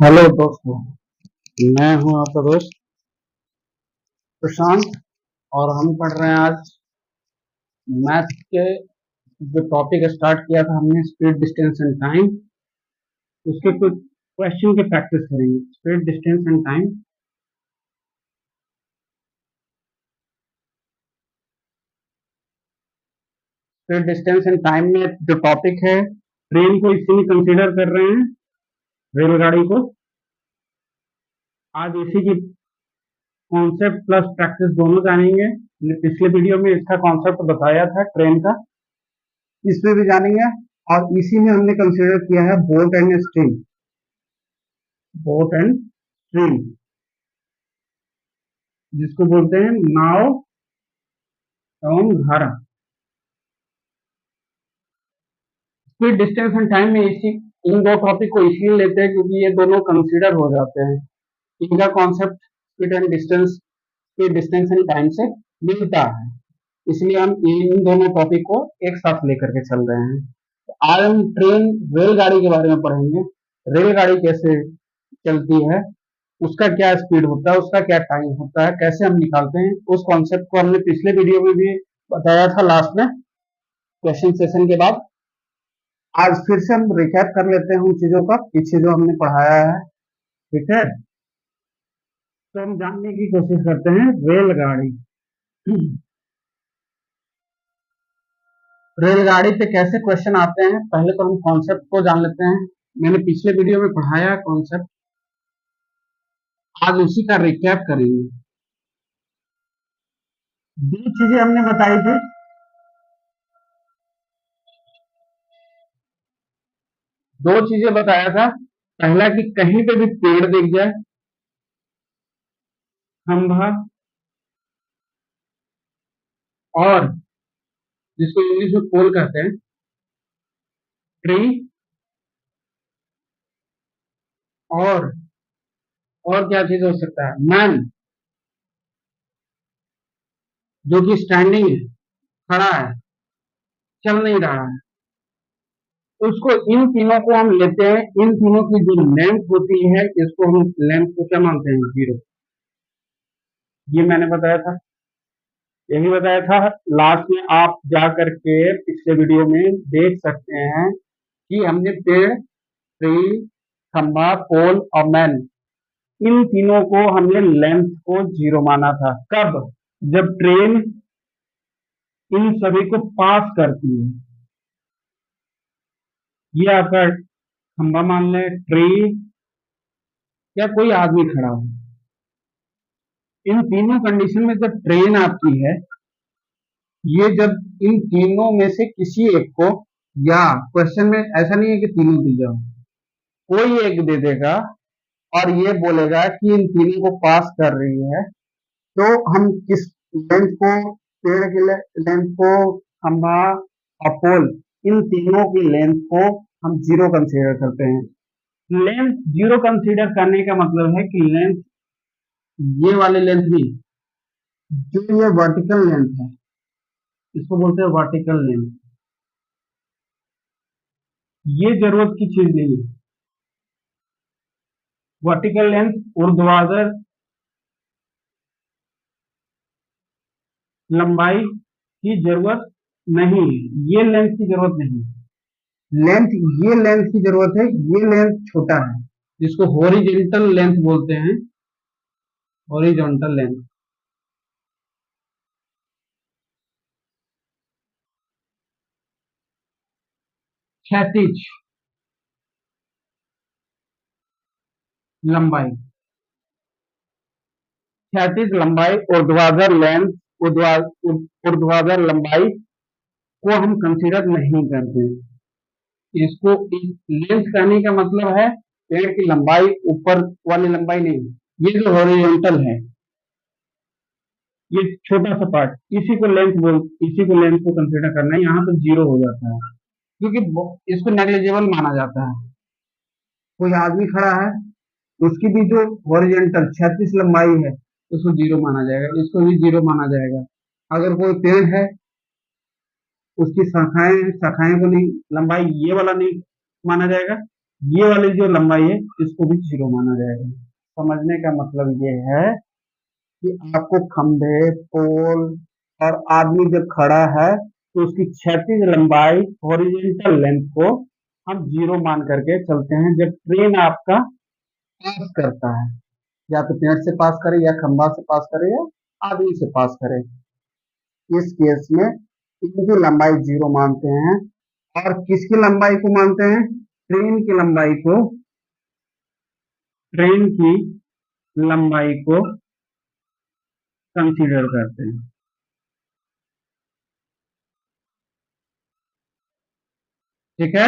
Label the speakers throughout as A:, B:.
A: Hello दोस्तों, मैं हूं आपका दोस्त प्रशांत और हम पढ़ रहे हैं आज मैथ के जो टॉपिक स्टार्ट किया था हमने स्पीड डिस्टेंस एंड टाइम। उसके कुछ क्वेश्चन की प्रैक्टिस करेंगे। Speed distance and time. Speed distance and time में जो टॉपिक है, ट्रेन को इसी में कंसीडर कर रहे हैं, रेलगाड़ी को। आज इसी की कॉन्सेप्ट प्लस प्रैक्टिस दोनों जानेंगे। हमने पिछले वीडियो में इसका कॉन्सेप्ट बताया था ट्रेन का, इसमें भी जानेंगे। और इसी में हमने कंसीडर किया है boat and stream. Boat and stream जिसको बोलते हैं नाव एवं धारा। स्पीड डिस्टेंस एंड टाइम में इसी इन दो टॉपिक को इसलिए लेते हैं क्योंकि ये दोनों कंसीडर हो जाते हैं। इनका concept speed distance and time से मिलता है, इसलिए हम इन दोनों टॉपिक को एक साथ लेकर के चल रहे हैं। तो आज हम रेलगाड़ी के बारे में पढ़ेंगे। रेलगाड़ी कैसे चलती है, उसका क्या स्पीड होता है, उसका क्या टाइम होता है, कैसे हम निकालते हैं, उस कॉन्सेप्ट को हमने पिछले वीडियो में भी बताया था लास्ट में क्वेश्चन सेशन के बाद। आज फिर से हम रिकैप कर लेते हैं उन चीजों का पीछे जो हमने पढ़ाया है। ठीक है, तो हम जानने की कोशिश करते हैं रेलगाड़ी। रेलगाड़ी पे कैसे क्वेश्चन आते हैं, पहले तो हम कॉन्सेप्ट को जान लेते हैं। मैंने पिछले वीडियो में पढ़ाया कॉन्सेप्ट, आज उसी का रिकैप करेंगे। दो चीजें हमने बताई थी। दो चीजें बताया था। पहला कि कहीं पे भी पेड़ दिख जाए, खंभा, और जिसको इंग्लिश में पोल कहते हैं, ट्री, और क्या चीज हो सकता है, मैन, जो कि स्टैंडिंग है, खड़ा है, चल नहीं रहा है, उसको, इन तीनों को हम लेते हैं। इन तीनों की जो लेंथ होती है, इसको हम लेंथ को क्या मानते हैं, जीरो। ये मैंने बताया था, यही बताया था। लास्ट में आप जा करके पिछले वीडियो में देख सकते हैं कि हमने पेड़, ट्री, खंभा, पोल और मैन, इन तीनों को हमने लेंथ को जीरो माना था। कब? जब ट्रेन इन सभी को पास करती है। ये आपका खंभा मान लें, ट्री, या कोई आदमी खड़ा हो, इन तीनों कंडीशन में जब ट्रेन आती है, ये जब इन तीनों में से किसी एक को, या क्वेश्चन में ऐसा नहीं है कि तीनों दी जाओ, कोई एक दे देगा और ये बोलेगा कि इन तीनों को पास कर रही है, तो हम किस लेंथ को, पेड़ की लेंथ को, खंभा और पोल, इन तीनों की लेंथ को हम जीरो कंसीडर करते हैं। लेंथ जीरो कंसीडर करने का मतलब है कि लेंथ, ये वाली लेंथ नहीं, जो ये वर्टिकल लेंथ है, इसको बोलते हैं वर्टिकल लेंथ, ये जरूरत की चीज नहीं है। वर्टिकल लेंथ, ऊर्ध्वाधर लंबाई की जरूरत नहीं है, ये लेंथ की जरूरत नहीं है। लेंथ, ये लेंथ की जरूरत है, ये लेंथ छोटा है, जिसको हॉरिजॉन्टल लेंथ बोलते हैं, हॉरिजॉन्टल लेंथ। क्षैतिज लंबाई, क्षैतिज लंबाई, ऊर्ध्वाधर लेंथ, ऊर्ध्वाधर लंबाई को हम कंसीडर नहीं करते। इसको लेंथ कहने का मतलब है पेड़ की लंबाई, ऊपर वाली लंबाई नहीं। ये जो हॉरिजॉन्टल है, ये छोटा सा पार्ट, इसी को लेंथ को कंसीडर करना है। यहाँ तो जीरो हो जाता है क्योंकि इसको नेग्लिजिबल माना जाता है। कोई आदमी खड़ा है, उसकी भी जो हॉरिजॉन्टल 36 लंबाई है, उसको जीरो माना जाएगा, इसको भी जीरो माना जाएगा। अगर कोई पेड़ है, उसकी शाखाएं को नहीं, लंबाई ये वाला नहीं माना जाएगा, ये वाली जो लंबाई है इसको भी जीरो माना जाएगा। समझने का मतलब ये है कि आपको खंभे, पोल और आदमी जब खड़ा है तो उसकी क्षैतिज लंबाई, हॉरिजॉन्टल लेंथ को हम जीरो मान करके चलते हैं जब ट्रेन आपका पास करता है, या तो पेड़ से पास करे, या खंभा से पास करे, या आदमी से पास करे। इस केस में इनकी लंबाई जीरो मानते हैं। और किसकी लंबाई को मानते हैं? ट्रेन की लंबाई को, ट्रेन की लंबाई को कंसीडर करते हैं। ठीक है,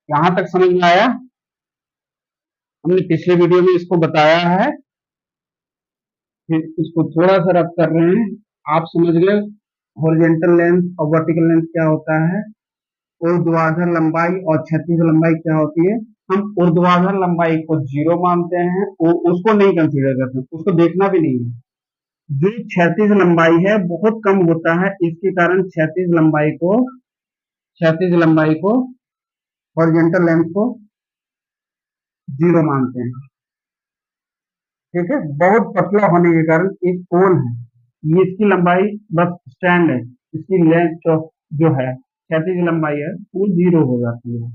A: यहां तक समझ में आया? हमने पिछले वीडियो में इसको बताया है, फिर इसको थोड़ा सा रब कर रहे हैं। आप समझ गए हॉरिजॉन्टल लेंथ और वर्टिकल लेंथ क्या होता है, ऊर्ध्वाधर लंबाई और क्षैतिज लंबाई क्या होती है। हम ऊर्ध्वाधर लंबाई को जीरो मानते हैं, उसको नहीं कंसीडर करते, उसको देखना भी नहीं है। जो क्षैतिज लंबाई है बहुत कम होता है, इसके कारण क्षैतिज लंबाई को हॉरिजॉन्टल लेंथ को जीरो मानते हैं। ठीक है, बहुत पतला होने के कारण एक पोल है, ये इसकी लंबाई बस स्टैंड है, इसकी लेंथ जो है क्षैतिज लंबाई है वो जीरो हो जाती है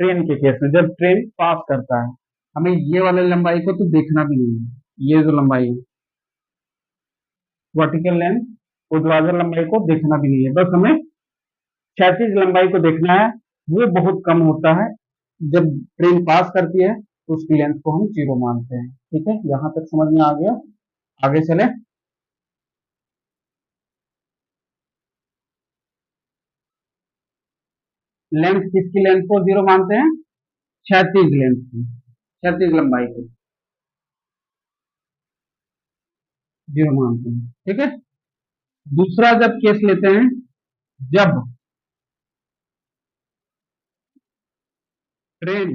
A: ट्रेन के केस में, जब ट्रेन पास करता है। हमें ये वाले लंबाई को तो देखना भी नहीं है, ये जो लंबाई है वर्टिकल लेंथ, ऊर्ध्वाधर लंबाई को देखना भी नहीं है, बस हमें क्षैतिज लंबाई को देखना है। वो बहुत कम होता है, जब ट्रेन पास करती है तो उसकी लेंथ को हम जीरो मानते हैं। ठीक है, यहां तक समझ में आ गया? आगे चले। लेंथ, किसकी लेंथ को जीरो मानते हैं? क्षैतिज लेंथ की, क्षैतिज लंबाई को जीरो मानते हैं। ठीक है, दूसरा जब केस लेते हैं, जब ट्रेन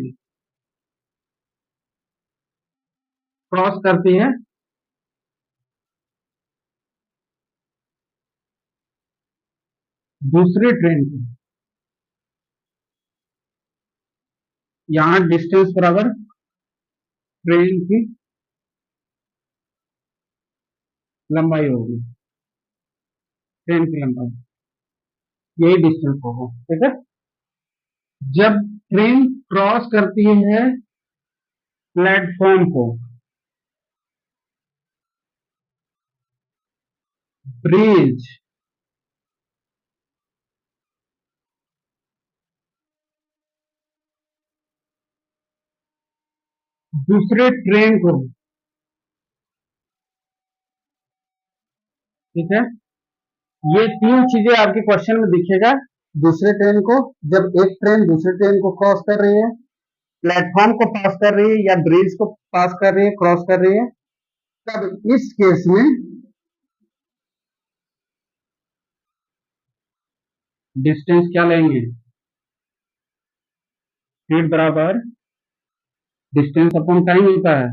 A: क्रॉस करती है दूसरी ट्रेन को, यहां डिस्टेंस बराबर ट्रेन की लंबाई होगी, ट्रेन की लंबाई, यही डिस्टेंस होगा। ठीक है, जब ट्रेन क्रॉस करती है प्लेटफॉर्म को, ब्रिज, दूसरे ट्रेन को, ठीक है, ये तीन चीजें आपके क्वेश्चन में दिखेगा। दूसरे ट्रेन को, जब एक ट्रेन दूसरे ट्रेन को क्रॉस कर रही है, प्लेटफॉर्म को पास कर रही है, या ब्रिज को पास कर रही है, क्रॉस कर रही है, तब इस केस में डिस्टेंस क्या लेंगे? स्पीड बराबर डिस्टेंस अपॉन टाइम होता है।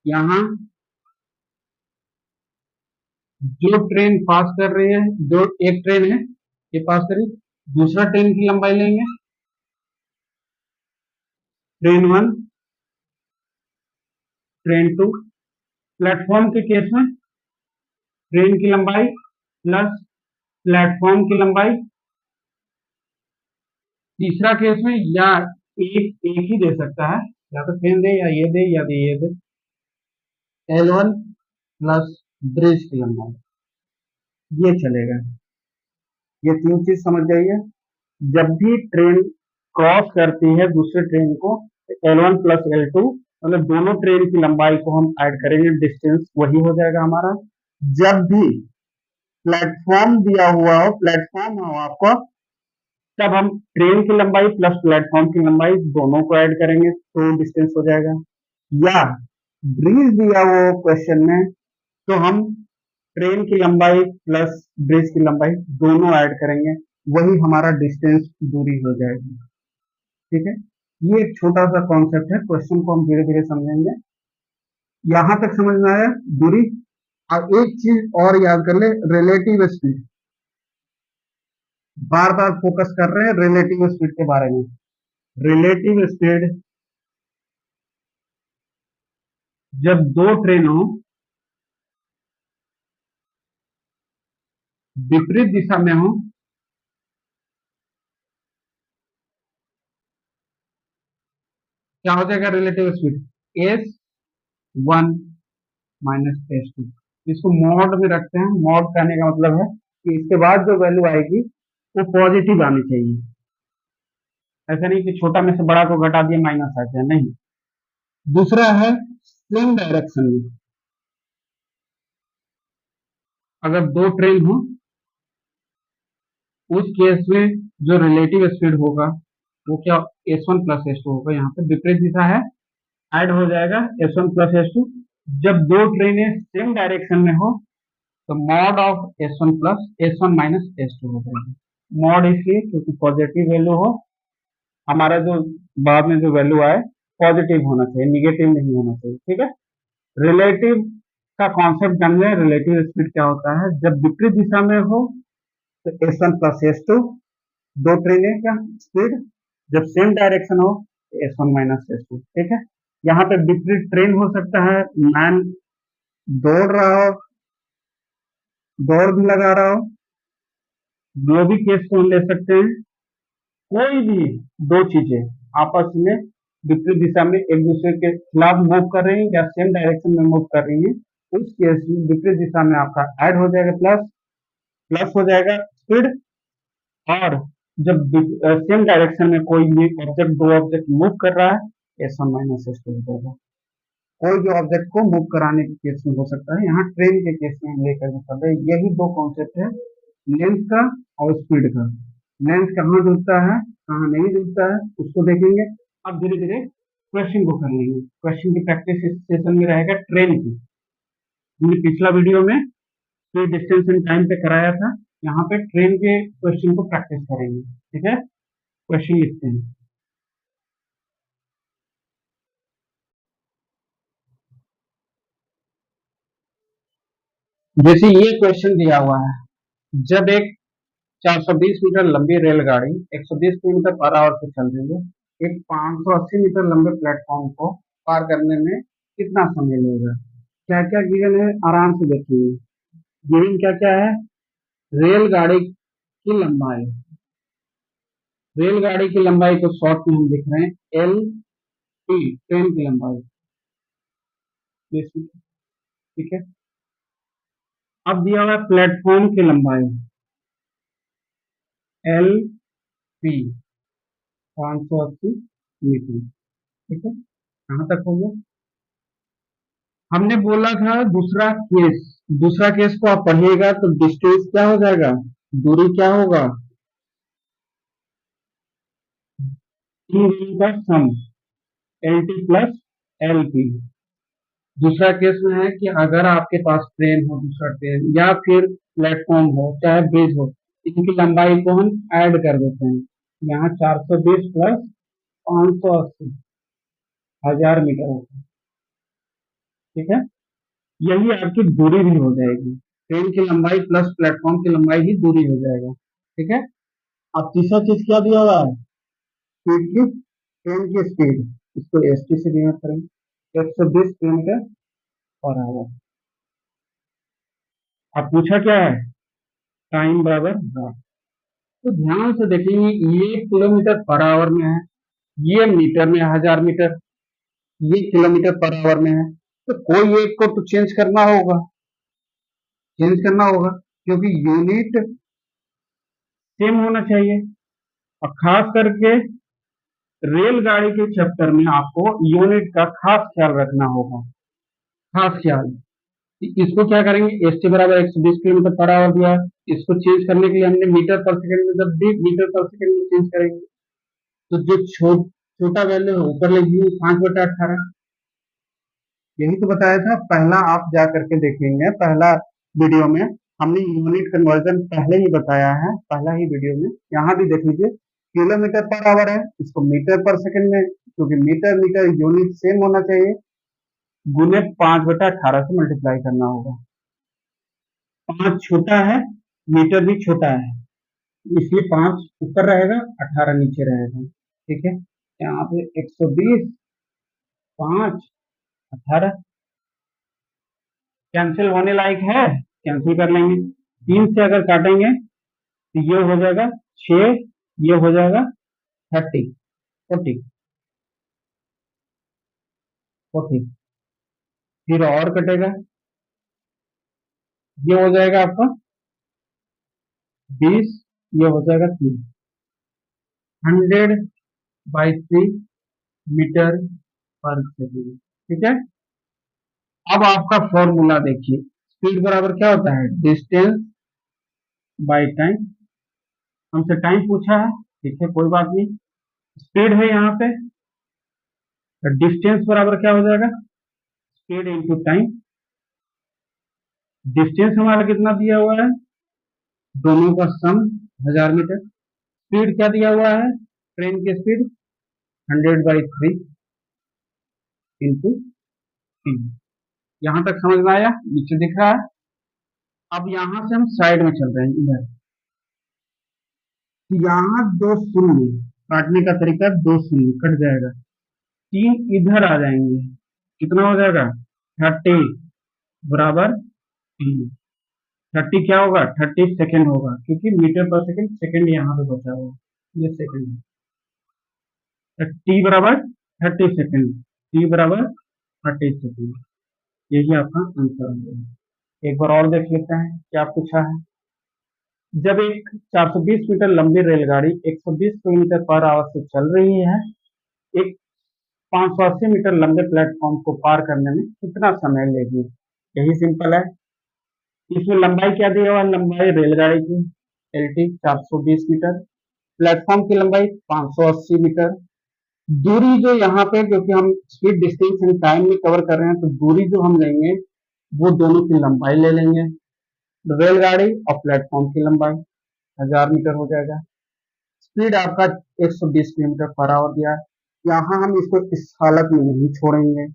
A: यहाँ जो ट्रेन पास कर रही है, जो एक ट्रेन है ये पास करी, दूसरा ट्रेन की लंबाई लेंगे, train one, train two. Platform के केस में ट्रेन की लंबाई प्लस प्लेटफॉर्म की लंबाई। तीसरा केस में या एक एक ही दे सकता है, या तो ट्रेन दे, या ये दे, या ये दे, L1 प्लस ब्रिज की लंबाई, ये चलेगा। ये तीन चीज समझ जाइए। जब भी ट्रेन क्रॉस करती है दूसरे ट्रेन को, L1 प्लस L2, मतलब दोनों ट्रेन की लंबाई को हम ऐड करेंगे, डिस्टेंस वही हो जाएगा हमारा। जब भी प्लेटफॉर्म दिया हुआ हो, प्लेटफॉर्म हो आपको, तब हम ट्रेन की लंबाई प्लस प्लेटफॉर्म की लंबाई दोनों को ऐड करेंगे तो डिस्टेंस हो जाएगा। या ब्रिज दिया हुआ क्वेश्चन में, तो हम ट्रेन की लंबाई प्लस ब्रिज की लंबाई दोनों ऐड करेंगे, वही हमारा डिस्टेंस, दूरी हो जाएगी। ठीक है, ये एक छोटा सा कॉन्सेप्ट है, क्वेश्चन को हम धीरे धीरे समझेंगे। यहां तक समझ में आया दूरी? अब एक चीज और याद कर ले, रिलेटिव स्पीड, बार बार फोकस कर रहे हैं रिलेटिव स्पीड के बारे में। रिलेटिव स्पीड जब दो ट्रेन हो विपरीत दिशा में हो, क्या हो जाएगा relative speed S one minus S two. इसको मॉड में रखते हैं। मॉड कहने का मतलब है कि इसके बाद जो वैल्यू आएगी वो पॉजिटिव आनी चाहिए। ऐसा नहीं कि छोटा में से बड़ा को घटा दिया माइनस आ गया, नहीं। दूसरा है सेम डायरेक्शन में। अगर दो ट्रेन हो उस केस में जो रिलेटिव स्पीड होगा वो क्या S one plus S two होगा। यहाँ पे विपरीत दिशा है, ऐड हो जाएगा S one plus S two. जब दो ट्रेनें सेम डायरेक्शन में हो तो mod of S one plus S one minus S two हो जाएगा। मॉड इसलिए क्योंकि पॉजिटिव वैल्यू हो, हमारा जो बाद में जो वैल्यू आए पॉजिटिव होना चाहिए, निगेटिव नहीं होना चाहिए, ठीक है। रिलेटिव का कॉन्सेप्ट जान लें। रिलेटिव स्पीड क्या होता है, जब विपरीत दिशा में हो तो S one plus S two, दो ट्रेनें का स्पीड। जब सेम डायरेक्शन हो तो S one minus S two, ठीक है। यहाँ पे विपरीत ट्रेन हो सकता है, मैन दौड़ रहा हो, दौड़ भी लगा रहा हो। जो भी केस को हम ले सकते हैं, कोई भी दो चीजें आपस में विपरीत दिशा में एक दूसरे के खिलाफ मूव कर रही हैं या सेम डायरेक्शन में मूव कर रही हैं, उस केस में विपरीत दिशा में आपका ऐड हो जाएगा प्लस, प्लस हो जाएगा स्पीड। और जब सेम डायरेक्शन में कोई भी ऑब्जेक्ट, दो ऑब्जेक्ट मूव कर रहा है, S one minus S two हो जाएगा। कोई भी ऑब्जेक्ट को मूव कराने के केस में हो सकता है, यहाँ ट्रेन के केस में हम लेकर चल रहे हैं। यही दो कॉन्सेप्ट है, लेंथ का और स्पीड का। लेंथ कहाँ जुड़ता है कहाँ नहीं जुड़ता है उसको देखेंगे। अब धीरे धीरे क्वेश्चन को कर लेंगे। क्वेश्चन की प्रैक्टिस इस सेशन में रहेगा ट्रेन की। हमने पिछला वीडियो में स्पीड डिस्टेंस एंड टाइम पे कराया था, यहाँ पे ट्रेन के क्वेश्चन को प्रैक्टिस करेंगे, ठीक है। क्वेश्चन लिखते हैं। जैसे ये क्वेश्चन दिया हुआ है, जब एक 420 मीटर लंबी रेलगाड़ी 120 किलोमीटर पर आवर से चल रही है, एक 580 मीटर लंबे प्लेटफॉर्म को पार करने में कितना समय लेगा। क्या क्या गिवन है आराम से देखिए। गिवन क्या क्या है, रेलगाड़ी की लंबाई। रेलगाड़ी की लंबाई को शॉर्ट में हम लिख रहे हैं एल टी, ट्रेन की लंबाई, ठीक है। अब दिया हुआ है प्लेटफॉर्म की लंबाई एल पी 580 मीटर, ठीक है। कहाँ तक हो गया। हमने बोला था दूसरा केस, दूसरा केस को आप पढ़िएगा तो डिस्टेंस क्या हो जाएगा, दूरी क्या होगा, टी का sum L T plus L P. दूसरा केस में है कि अगर आपके पास ट्रेन हो, दूसरा ट्रेन या फिर प्लेटफॉर्म हो चाहे ब्रिज हो, इनकी लंबाई को हम ऐड कर देते हैं। यहाँ 420 प्लस 580 1000 मीटर होगा, ठीक है। यही आपकी दूरी भी हो जाएगी। ट्रेन की लंबाई प्लस प्लेटफॉर्म की लंबाई ही दूरी हो जाएगा, ठीक है। अब तीसरा चीज क्या दिया हुआ है, स्पीड की, ट्रेन की स्पीड, इसको एस टी से डिनोट करेंगे 120 किलोमीटर पर आवर। अब पूछा क्या है, टाइम बराबर हाँ। तो ध्यान से देखेंगे, ये किलोमीटर पर आवर में है, ये मीटर में 1000 मीटर, ये किलोमीटर पर आवर में है। तो कोई एक को तो चेंज करना होगा, चेंज करना होगा, क्योंकि यूनिट सेम होना चाहिए। और खास करके रेलगाड़ी के चक्कर में आपको यूनिट का खास ख्याल रखना होगा, खास ख्याल। इसको क्या करेंगे, एस टी बराबर 120 किलोमीटर पर आवर दिया, इसको चेंज करने के लिए हमने मीटर पर सेकंड में, जब भी मीटर पर सेकंड में चेंज करेंगे तो जो छोटा वैल्यू है ऊपर ले लीजिए 5/18। यही तो बताया था, पहला आप जा करके देखेंगे, पहला वीडियो में हमने यूनिट कन्वर्जन पहले ही बताया है, पहला ही वीडियो में। यहाँ भी देख लीजिए, किलोमीटर पर आवर है, इसको मीटर पर सेकंड में, क्योंकि मीटर मीटर यूनिट सेम होना चाहिए, गुने 5/18 से मल्टीप्लाई करना होगा। 5 छोटा है, मीटर भी छोटा है, इसलिए 5 ऊपर रहेगा 18 नीचे रहेगा, ठीक है। यहाँ पे 120, 5, 18 कैंसिल होने लायक है, कैंसिल कर लेंगे। 3 से अगर काटेंगे तो ये हो जाएगा 6, ये हो जाएगा 30, 40, 40। फिर और कटेगा, ये हो जाएगा आपका 20, ये हो जाएगा 3। 100/3 मीटर पर सेकेंड। ठीक है। अब आपका फॉर्मूला देखिए, स्पीड बराबर क्या होता है, डिस्टेंस बाय टाइम। हमसे टाइम पूछा है, ठीक है, कोई बात नहीं। स्पीड है यहाँ पे, तो डिस्टेंस बराबर क्या हो जाएगा, स्पीड इंटू टाइम। डिस्टेंस हमारा कितना दिया हुआ है, दोनों का सम 1000 मीटर। स्पीड क्या दिया हुआ है, ट्रेन की स्पीड 100/3 इंटू 3। यहां तक समझ में आया, नीचे दिख रहा है। अब यहां से हम साइड में चल रहे हैं इधर, तो यहाँ 2 शून्य, काटने का तरीका 2 शून्य कट जाएगा, 3 इधर आ जाएंगे, कितना हो जाएगा 30 बराबर 3। 30 क्या होगा, 30 सेकेंड होगा, क्योंकि मीटर पर सेकेंड, सेकेंड यहाँ पे बचा हुआ, ये सेकेंड है। टी बराबर 30 सेकेंड, टी बराबर 30 सेकेंड, यही आपका आंसर होगा। एक बार और देख लेते हैं क्या पूछा है। जब एक 420 मीटर लंबी रेलगाड़ी 120 किलोमीटर पर आवर से चल रही है, एक 580 मीटर लंबे प्लेटफॉर्म को पार करने में कितना समय लेगी। यही सिंपल है। इसमें लंबाई क्या दिया हुआ है, लंबाई रेलगाड़ी की LT 420 मीटर, प्लेटफॉर्म की लंबाई 580 मीटर। दूरी जो यहाँ पे, क्योंकि हम स्पीड डिस्टेंस एंड टाइम में कवर कर रहे हैं, तो दूरी जो हम लेंगे वो दोनों की लंबाई ले लेंगे। रेलगाड़ी और प्लेटफॉर्म की लंबाई 1000 मीटर हो जाएगा। स्पीड आपका 120 किलोमीटर पर आवर दिया है। यहाँ हम इसको इस हालत में नहीं छोड़ेंगे,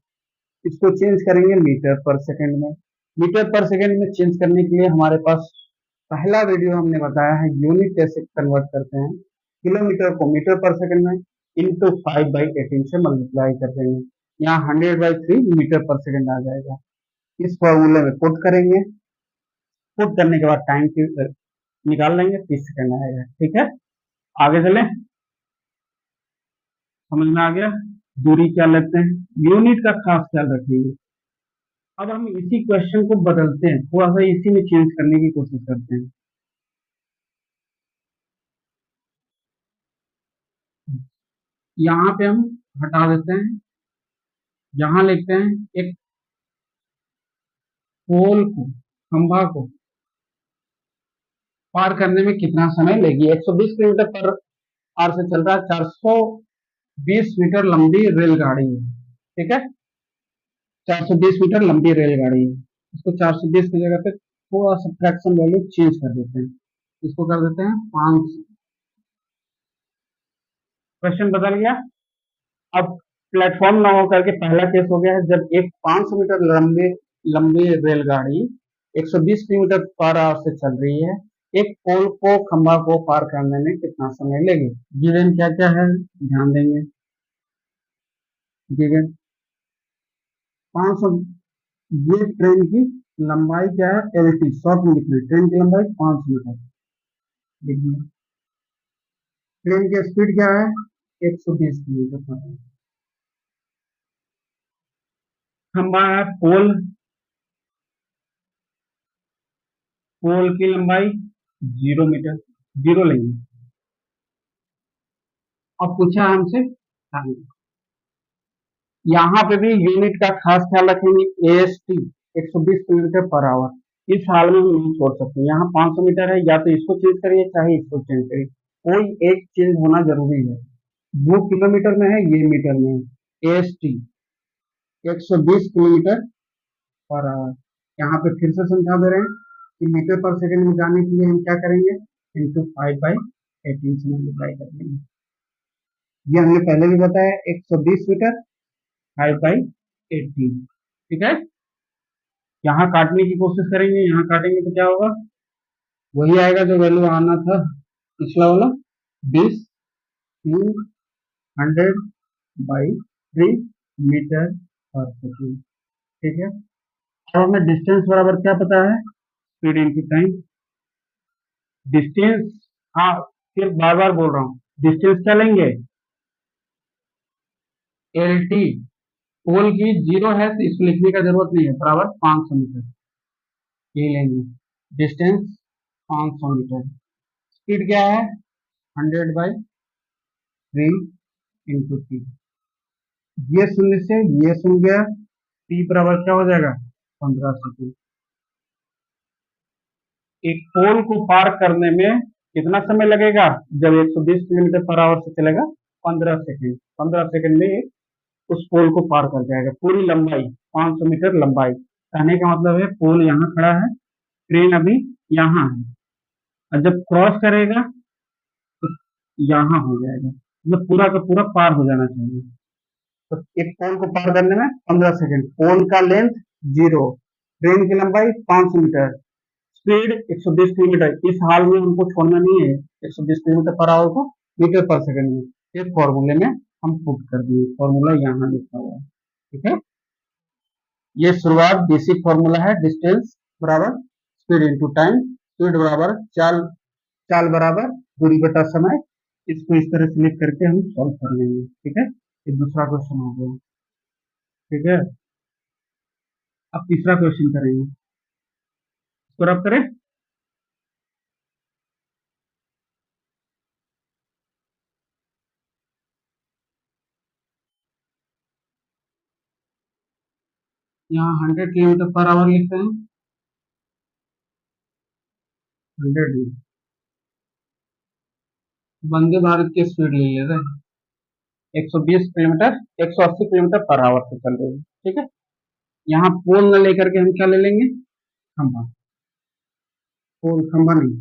A: इसको चेंज करेंगे मीटर पर सेकंड में। मीटर पर सेकंड में चेंज करने के लिए हमारे पास पहला वीडियो हमने बताया है, यूनिट कैसे कन्वर्ट करते हैं। किलोमीटर को मीटर पर सेकंड में इंटू 5/18 से मल्टीप्लाई कर देंगे, यहाँ 100/3 मीटर पर सेकंड आ जाएगा। इस फॉर्मूले में पुट करेंगे, पुट करने के बाद टाइम की निकाल लेंगे, 30 सेकंड आएगा। ठीक है, आगे चले, समझ में आ गया। दूरी क्या लेते हैं, यूनिट का खास ख्याल रखेंगे। अब हम इसी क्वेश्चन को बदलते हैं, थोड़ा सा इसी में चेंज करने की कोशिश करते हैं। यहाँ पे हम हटा देते हैं, यहाँ लिखते हैं एक पोल को, खंभा को पार करने में कितना समय लेगी। 120 किलोमीटर पर आवर से चल रहा है, 420 मीटर लंबी रेलगाड़ी है। ठीक है, 420 मीटर लंबी रेलगाड़ी है। इसको 420 की जगह पे थोड़ा सा फ्रैक्शन वैल्यू चेंज कर देते हैं, इसको कर देते हैं 5। क्वेश्चन बदल गया। अब प्लेटफॉर्म ना होकर के पहला केस हो गया है, जब एक 500 मीटर लंबी लंबी रेलगाड़ी 120 किलोमीटर पर आवर से चल रही है, एक पोल को, खंभा को पार करने में कितना समय लेगी। गिवन क्या क्या है, ध्यान देंगे। गिवन 500, ये ट्रेन की लंबाई क्या है, LT शॉर्ट में लिख रहे हैं, ट्रेन की लंबाई 5 मीटर लिख दिया। ट्रेन की स्पीड क्या है, 120 किलोमीटर पर आवर। खंभा है पोल, पोल की लंबाई 0 मीटर, 0 लेंगे। अब पूछा हमसे टाइम, यहाँ पे भी यूनिट का खास ख्याल रखेंगे। AST 120 किलोमीटर पर आवर, इस हाल में हम नहीं छोड़ सकते। यहाँ 500 मीटर है, या तो इसको चेंज करिए चाहे इसको चेंज करिए, कोई एक चेंज होना जरूरी है। वो किलोमीटर में है, ये मीटर में है। AST 120 किलोमीटर पर आवर, यहाँ पे फिर से समझा दे रहे हैं कि मीटर पर सेकंड में जाने के लिए हम क्या करेंगे, इंटू 5/18 से मल्टीप्लाई कर देंगे। ये हमने पहले भी बताया, 120 मीटर 5/18। ठीक है, यहाँ काटने की कोशिश करेंगे, यहाँ काटेंगे तो क्या होगा, वही आएगा जो वैल्यू आना था पिछला वाला, 20, 3, 100, बाई 3 मीटर पर सेकेंड। ठीक है, अब हमें डिस्टेंस बराबर क्या पता है, स्पीड इंटू टाइम। डिस्टेंस, हाँ फिर बार बार बोल रहा हूँ, डिस्टेंस क्या लेंगे, एल टी। पोल की जीरो है तो इसको लिखने का जरूरत नहीं है, बराबर 500 मीटर, ये लेंगे। डिस्टेंस 500 मीटर, स्पीड क्या है 100/3 × टी। ये शून्य से ये शून्य गया, टी बराबर क्या हो जाएगा 15 सेकेंड। एक पोल को पार करने में कितना समय लगेगा, जब 120 किलोमीटर पर आवर से चलेगा 15 सेकेंड। 15 सेकेंड में ये उस पोल को पार कर जाएगा, पूरी लंबाई 500 मीटर लंबाई। कहने का मतलब है पोल यहाँ खड़ा है, ट्रेन अभी यहाँ है, और जब क्रॉस करेगा तो यहाँ हो जाएगा, मतलब पूरा का पूरा पार हो जाना चाहिए। तो एक पोल को पार करने में 15 सेकेंड, पोल का लेंथ 0, ट्रेन की लंबाई 500 मीटर, स्पीड 120 किलोमीटर। इस हाल में हमको छोड़ना नहीं है 120 किलोमीटर पर आवर को मीटर पर सेकंड में। ये फॉर्मूले में हम पुट कर दिए, फॉर्मूला यहाँ लिखा हुआ है। ठीक है, ये शुरुआत बेसिक फॉर्मूला है, डिस्टेंस बराबर स्पीड इंटू टाइम, स्पीड बराबर चाल, चाल बराबर दूरी बटा समय। इसको इस तरह से लिख करके हम सॉल्व कर लेंगे। ठीक है, ये दूसरा क्वेश्चन हो गया। ठीक है, अब तीसरा क्वेश्चन करेंगे, इसको रब करें। यहाँ 100 किलोमीटर पर आवर लिखते हैं, 100। वंदे भारत की स्पीड ले लेते हैं, 120 किलोमीटर, 180 किलोमीटर पर आवर से चल रही है। ठीक है, यहाँ पोल न लेकर के हम क्या ले लेंगे, खंबा। पोल खंबा नहीं,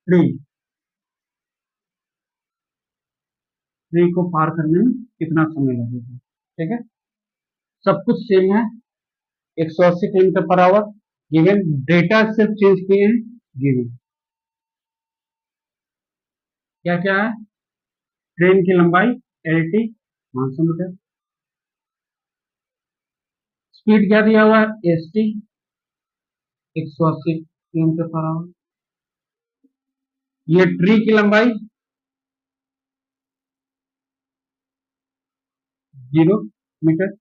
A: ट्री। ट्री को पार करने में कितना समय लगेगा। ठीक है, सब कुछ सेम है, 180 kilometre per hour given, data सिर्फ चेंज किए हैं गिवन। क्या क्या है, ट्रेन की लंबाई एल टी 500 मीटर, स्पीड क्या दिया हुआ है S T 180 kilometre per hour, ये ट्री की लंबाई 0 मीटर।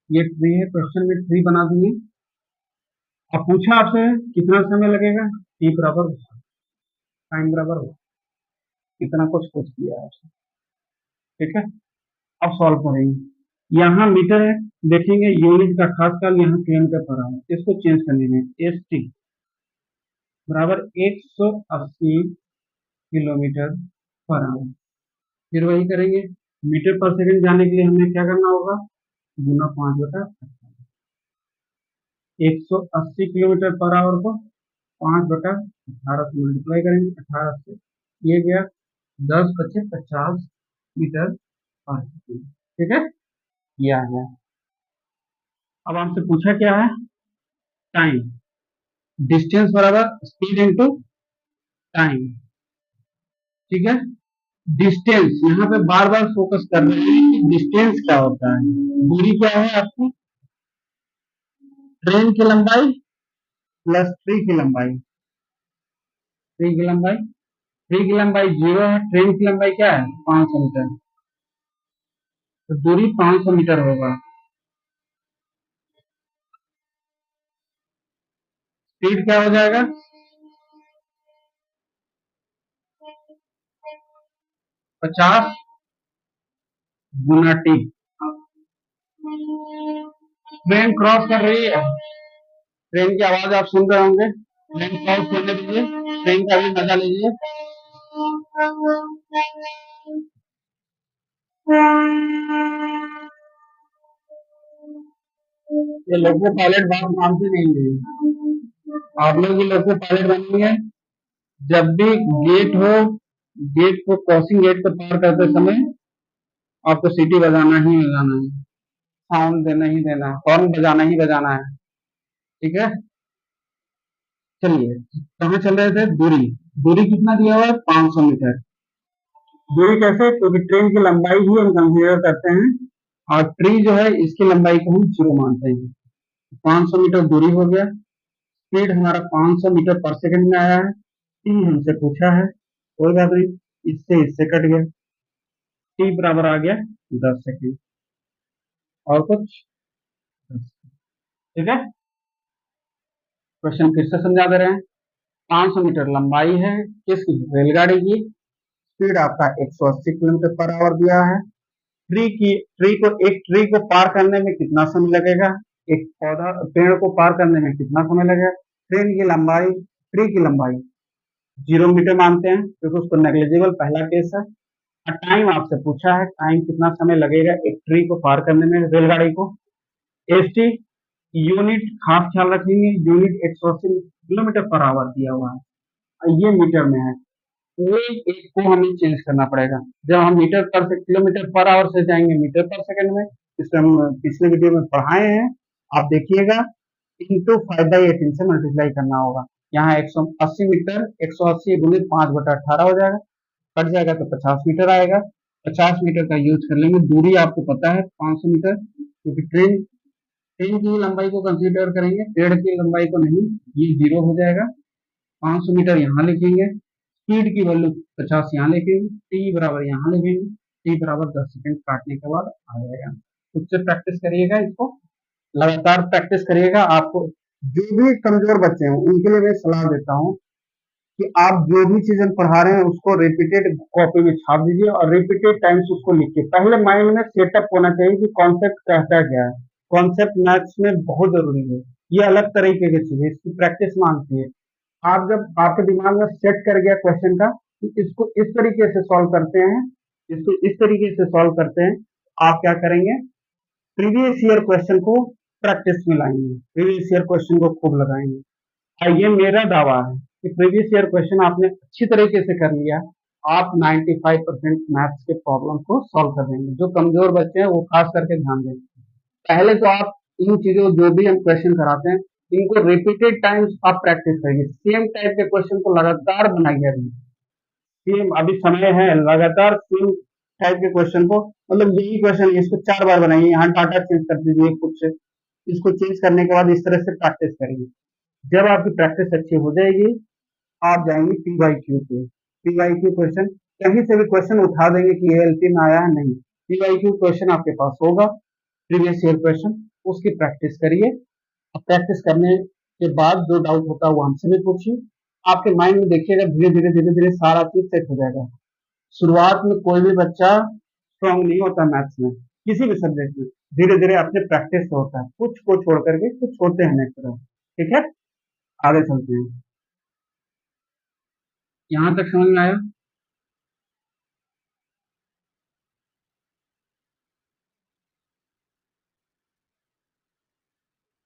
A: ये ट्री है, क्वेश्चन में ट्री बना दिए। अब पूछा आपसे कितना समय लगेगा, टी बराबर टाइम बराबर इतना कुछ पूछ दिया आपसे। ठीक है, अब सॉल्व करेंगे। यहाँ मीटर है, देखेंगे यूनिट का खास कर यहाँ किलोमीटर पर आवर, इसको चेंज करने में एस टी बराबर 180 किलोमीटर पर आवर। फिर वही करेंगे, मीटर पर सेकंड जाने के लिए हमें क्या करना होगा, गुना 5/18। 180 किलोमीटर पर आवर को 5/18 से मल्टीप्लाई करेंगे, 18 से ये गया 10 बचे 50 मीटर पर सेकेंड। ठीक है, ये आ गया। अब हमसे पूछा क्या है, टाइम। डिस्टेंस बराबर स्पीड इंटू टाइम। ठीक है, डिस्टेंस यहाँ पे बार बार फोकस कर रहे हैं कि डिस्टेंस क्या होता है। दूरी क्या है आपकी, ट्रेन की लंबाई प्लस ट्री की लंबाई। ट्री की लंबाई, ट्री की लंबाई 0 है, ट्रेन की लंबाई क्या है 500 मीटर, तो दूरी 500 मीटर होगा। स्पीड क्या हो जाएगा 50 गुना टी। ट्रेन क्रॉस कर रही है, ट्रेन की आवाज आप सुन रहे होंगे, ट्रेन क्रॉस करने दीजिए, ट्रेन का भी मजा लीजिए। ये लोको पायलट बात मानते नहीं है, आप लोग ये लोको पायलट बनेंगे जब भी गेट हो, गेट को क्रॉसिंग गेट को पार करते समय आपको सीटी बजाना ही बजाना है, साउंड देना ही देना, हॉर्न बजाना ही बजाना है। ठीक है, चलिए कहाँ चल रहे थे, दूरी। दूरी कितना दिया हुआ है 500 मीटर। दूरी कैसे, क्योंकि ट्रेन की लंबाई ही हम कंसीडर करते हैं और ट्री जो है इसकी लंबाई को हम जीरो मानते हैं। 500 मीटर दूरी हो गया, स्पीड हमारा 500 मीटर पर सेकंड में आया है, टी हमसे पूछा है, कोई बात नहीं, इससे कट गया, टी बराबर आ गया 10 सेकंड। और कुछ, ठीक है। क्वेश्चन फिर से समझा दे रहे हैं। 500 मीटर लंबाई है किस रेलगाड़ी की, स्पीड आपका 180 किलोमीटर पर आवर दिया है, ट्री को पार करने में कितना समय लगेगा, एक पौधा पेड़ को पार करने में कितना समय लगेगा, ट्री की लंबाई 0 मीटर मानते हैं क्योंकि उसको नेग्लिजिबल पहला केस है। और टाइम आपसे पूछा है, टाइम कितना समय लगेगा एक ट्री को पार करने में रेलगाड़ी को। एस टी यूनिट खास ख्याल रखेंगे, यूनिट 180 किलोमीटर पर आवर दिया हुआ है, ये मीटर में है, कोई एक को हमें चेंज करना पड़ेगा। जब हम किलोमीटर पर आवर से जाएंगे मीटर पर सेकंड में, जिसको हम पिछले वीडियो में पढ़ाए हैं, आप देखिएगा, इंटू 5/18 से मल्टीप्लाई करना होगा। यहाँ 180 मीटर 180 गुणित 5/18 हो जाएगा, कट जाएगा तो 50 मीटर आएगा। 50 मीटर का यूज कर लेंगे, दूरी आपको पता है 500 मीटर, क्योंकि ट्रेन की लंबाई को कंसीडर करेंगे, पेड़ की लंबाई को नहीं, ये जीरो हो जाएगा। 500 मीटर यहाँ लिखेंगे, स्पीड की वैल्यू 50 यहाँ लिखेंगे, टी बराबर यहाँ लिखेंगे, टी बराबर 10 सेकंड काटने के बाद आ जाएगा। खुद से प्रैक्टिस करिएगा, इसको लगातार प्रैक्टिस करिएगा। आपको जो भी कमजोर बच्चे हैं उनके लिए मैं सलाह देता हूँ कि आप जो भी चीज हम पढ़ा रहे हैं उसको रिपीटेड कॉपी में छाप दीजिए और रिपीटेड टाइम्स उसको लिखिए। पहले माइंड में सेटअप होना चाहिए कि कॉन्सेप्ट कहता क्या है। कॉन्सेप्ट मैथ्स में बहुत जरूरी है, ये अलग तरीके की चीज है, इसकी प्रैक्टिस मांगती है। आप जब आपके दिमाग में सेट कर गया क्वेश्चन का कि इसको इस तरीके से सॉल्व करते हैं, इसको इस तरीके से सॉल्व करते हैं, आप क्या करेंगे, प्रीवियस ईयर क्वेश्चन को प्रैक्टिस में लाएंगे, प्रीवियस ईयर क्वेश्चन को खूब लगाएंगे। और ये मेरा दावा है कि प्रीवियस ईयर क्वेश्चन आपने अच्छी तरीके से कर लिया, आप 95% मैथ्स के प्रॉब्लम को सॉल्व कर देंगे। जो कमजोर बच्चे हैं वो खास करके ध्यान दें, पहले तो आप इन चीजों जो भी हम क्वेश्चन कराते हैं इनको रिपीटेड टाइम्स आप प्रैक्टिस करिए, सेम टाइप के क्वेश्चन को लगातार बनाइए। अभी सेम अभी समय है, लगातार सेम टाइप के क्वेश्चन को, मतलब यही क्वेश्चन है, इसको 4 बार बनाइए, यहाँ डाटा चेंज कर दीजिए खुद से, इसको चेंज करने के बाद इस तरह से प्रैक्टिस करिए। जब आपकी प्रैक्टिस अच्छी हो जाएगी, आप जाएंगे पीवाईक्यू पे। पीवाईक्यू क्वेश्चन कहीं से भी क्वेश्चन उठा देंगे कि एएलपी में आया है, नहीं, पीवाईक्यू क्वेश्चन आपके पास होगा, प्रीवियस ईयर क्वेश्चन, उसकी प्रैक्टिस करिए। अब प्रैक्टिस करने के बाद जो डाउट होता है वो हमसे भी पूछिए। आपके माइंड में देखिएगा धीरे धीरे सारा चीज सेट हो जाएगा। शुरुआत में कोई भी बच्चा स्ट्रांग नहीं होता मैथ्स में, किसी भी सब्जेक्ट में, धीरे धीरे अपने प्रैक्टिस से होता है, कुछ को छोड़ करके कुछ छोड़ते हैं नेक्स्ट तरफ। ठीक है, आगे चलते हैं। यहाँ तक समझ में आया?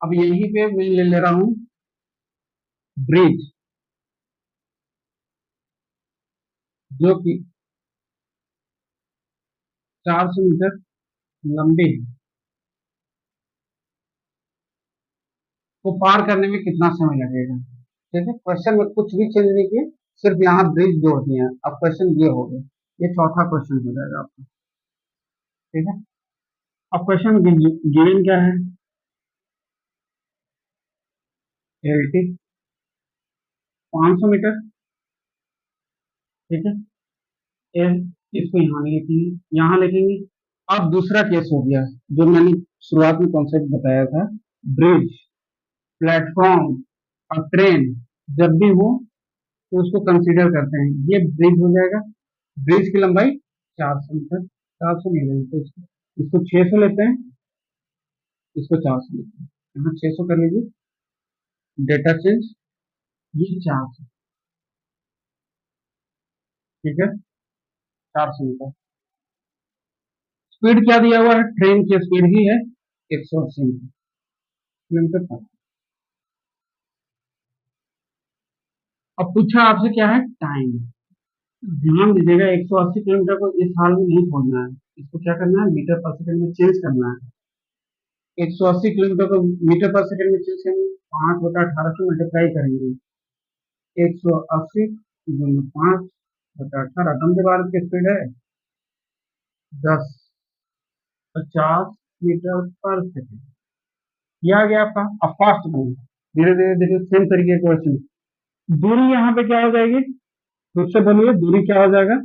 A: अब यहीं पे मैं ले रहा हूँ ब्रिज, जो कि 400 मीटर लंबी है, को पार करने में कितना समय लगेगा। ठीक है, क्वेश्चन में कुछ भी चेंज नहीं किए, सिर्फ यहाँ ब्रिज जोड़ दिए हैं। अब क्वेश्चन ये हो गया, ये चौथा क्वेश्चन हो जाएगा आपका। ठीक है, अब क्वेश्चन गिवन क्या है, एल टी 500 मीटर। ठीक है, एल इसको यहाँ नहीं लिखेंगे, यहाँ लिखेंगे। अब दूसरा केस हो गया जो मैंने शुरुआत में कॉन्सेप्ट बताया था, ब्रिज, प्लेटफॉर्म और ट्रेन जब भी हो तो उसको कंसीडर करते हैं, ये ब्रिज हो जाएगा। ब्रिज की लंबाई 400 मीटर, 400 नहीं लेते इसको 600 लेते हैं, इसको 400 लेते हैं, यहाँ 600 कर लीजिए, डेटा चेंज, ये 400। ठीक है, 400 मीटर। स्पीड क्या दिया हुआ है, ट्रेन की स्पीड ही है 180 किलोमीटर पर। अब पूछा आपसे क्या है, टाइम। ध्यान दीजिएगा, 180 किलोमीटर को इस हाल में नहीं खोजना है, इसको क्या करना है, मीटर पर सेकंड में चेंज करना है। 180 किलोमीटर को मीटर पर सेकंड में चेंज करेंगे, 5/18 से मल्टीप्लाई करेंगे, 180 गुना 5 बटा 18 वंदे भारत की स्पीड है 10 50 मीटर पर सेकेंड। ये आ गया आपका। अब फास्ट बनेगा, धीरे धीरे धीरे सेम तरीके का क्वेश्चन। दूरी यहाँ पे क्या हो जाएगी, फिर से बोलिए, दूरी क्या हो जाएगा,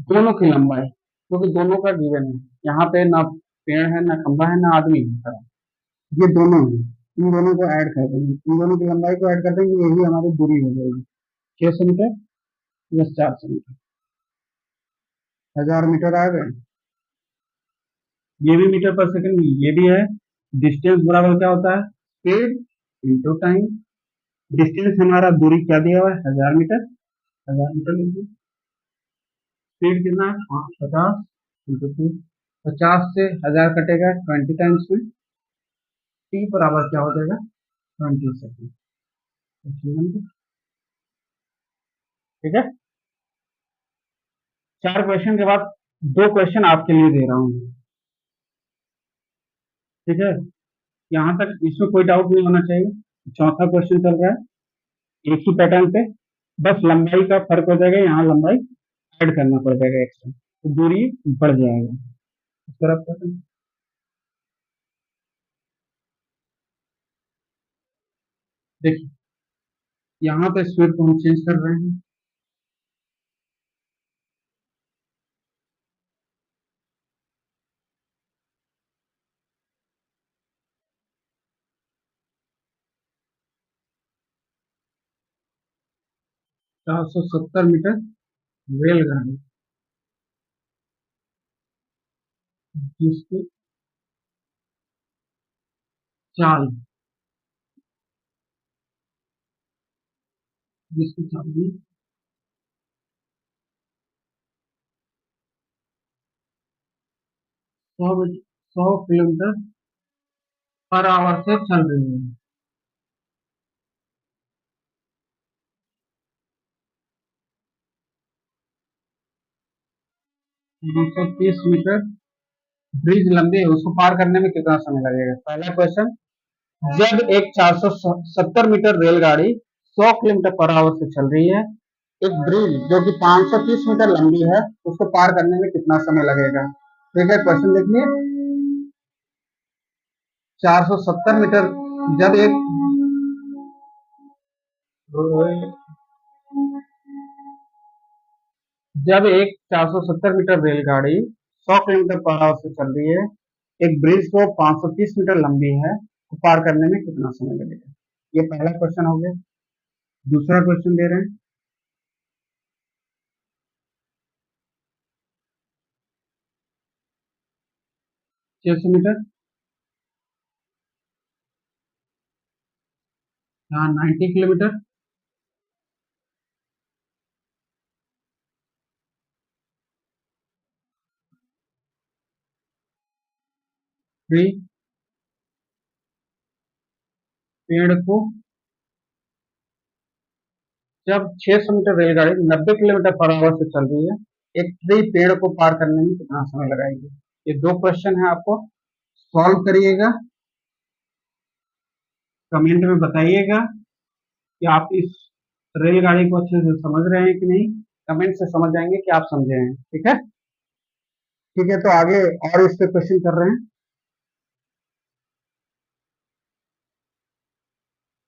A: दोनों की लंबाई, क्योंकि दोनों का गिवन है। यहाँ पे ना पेड़ है, ना खंभा है, ना आदमी है, ये दोनों है। इन दोनों को ऐड कर देंगे, इन दोनों की लंबाई को ऐड कर देंगे, यही हमारी दूरी हो जाएगी 600 मीटर प्लस 400 मीटर, 1000 मीटर आ गए। ये भी मीटर पर सेकंड, ये भी है। डिस्टेंस बराबर क्या होता है, स्पीड इंटू टाइम। डिस्टेंस हमारा दूरी क्या दिया हुआ है, 1000 मीटर, 1000 मीटर लीजिए। स्पीड कितना है, 50 इंटू 2, 50 से 1000 कटेगा 20 टाइम्स में, टी बराबर क्या हो जाएगा 20 सेकेंड। ठीक है। 4 क्वेश्चन के बाद 2 क्वेश्चन आपके लिए दे रहा हूँ। ठीक है, यहाँ तक इसमें कोई डाउट नहीं होना चाहिए। चौथा क्वेश्चन चल रहा है एक ही पैटर्न पे, बस लंबाई का फर्क हो जाएगा, यहाँ लंबाई ऐड करना पड़ जाएगा एक्स्ट्रा, तो दूरी बढ़ जाएगा इस तरफ का। देखिए यहाँ पे स्पीड को हम चेंज कर रहे हैं, 470 मीटर रेलगाड़ी जिसकी चाल, जिसकी चाल 100 किलोमीटर पर आवर से चल रही है। 230 मीटर ब्रिज लंबी है, उसको पार करने में कितना समय लगेगा। पहला क्वेश्चन, जब एक 470 मीटर रेलगाड़ी 100 किलोमीटर पर आवर से चल रही है, एक ब्रिज जो कि 530 मीटर लंबी है, उसको पार करने में कितना समय लगेगा। ठीक है, क्वेश्चन देखिए, 470 मीटर, जब एक जब एक 470 मीटर रेलगाड़ी 100 किलोमीटर पर आवर से चल रही है, एक ब्रिज को 530 मीटर लंबी है, तो पार करने में कितना समय लगेगा। ये पहला क्वेश्चन हो गया। दूसरा क्वेश्चन दे रहे हैं, 600 मीटर, यहाँ 90 किलोमीटर, थ्री पेड़ को, जब 600 मीटर रेलगाड़ी 90 किलोमीटर पर आवर से चल रही है, एक ट्री पेड़ को पार करने में कितना समय लगाएगी। ये 2 क्वेश्चन है, आपको सॉल्व करिएगा, कमेंट में बताइएगा कि आप इस रेलगाड़ी को अच्छे से समझ रहे हैं कि नहीं। कमेंट से समझ जाएंगे कि आप समझे हैं। ठीक है, ठीक है, तो आगे और इस पे क्वेश्चन कर रहे हैं।